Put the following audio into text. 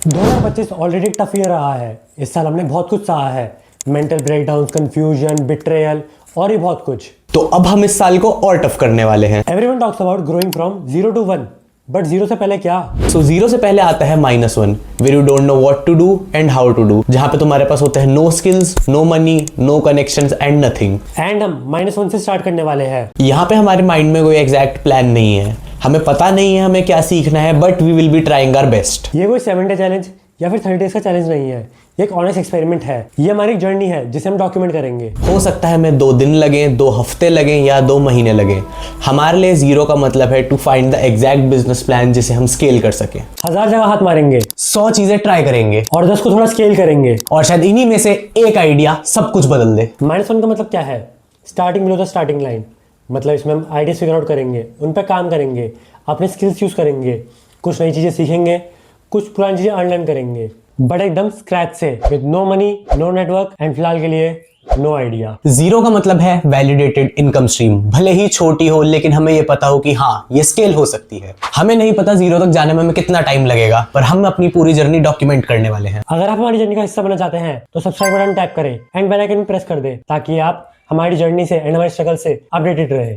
2025 already tough year रहा है। इस साल हमने बहुत कुछ सहा है, मेंटल ब्रेकडाउन, कंफ्यूजन, बिट्रेयल और भी बहुत कुछ। तो अब हम इस साल को और टफ करने वाले हैं। Everyone talks about growing from 0 to 1, but 0 से पहले क्या? सो 0 से पहले आता है -1, where you don't know what to do and how to do, जहां पे तुम्हारे पास होते हैं no skills, no money, no connections and nothing. And हम -1 से स्टार्ट करने वाले हैं। यहाँ पे हमारे माइंड में कोई एग्जैक्ट प्लान नहीं है, हमें पता नहीं है हमें क्या सीखना है, but we will be trying our best. ये कोई 7 डे चैलेंज या फिर 30 डेज का चैलेंज नहीं है, ये एक ऑनेस्ट एक्सपेरिमेंट है। ये हमारी जर्नी है जिसे हम डॉक्यूमेंट करेंगे। हो सकता है हमें 2 दिन लगे, 2 हफ्ते लगे या 2 महीने लगे। हमारे लिए 0 का मतलब है to find the exact business plan जिसे हम स्केल कर सके। 1000 जगह हाथ मारेंगे, 100 चीजें ट्राई करेंगे और 10 को थोड़ा स्केल करेंगे, और शायद इन्हीं में से एक आइडिया सब कुछ बदल दे। -1 का मतलब क्या है? Starting below the starting line. मतलब इसमें हम आइडियाज फिगर आउट करेंगे, उन पर काम करेंगे, अपने स्किल्स यूज करेंगे, कुछ नई चीजें सीखेंगे, कुछ पुरानी चीजें अनलर्न करेंगे, बट एकदम स्क्रैच से, with no money, no network and फिलहाल के लिए नो आइडिया। 0 का मतलब है वैलिडेटेड इनकम स्ट्रीम, भले ही छोटी हो लेकिन हमें ये पता हो कि हाँ ये स्केल हो सकती है। हमें नहीं पता 0 तक जाने में हमें कितना टाइम लगेगा, पर हम अपनी पूरी जर्नी डॉक्यूमेंट करने वाले हैं। अगर आप हमारी जर्नी का हिस्सा बनना चाहते हैं तो सब्सक्राइब बटन टैप करें एंड बेल आइकन प्रेस कर दें, ताकि आप हमारी जर्नी से एंड हमारी स्ट्रगल से अपडेटेड रहे।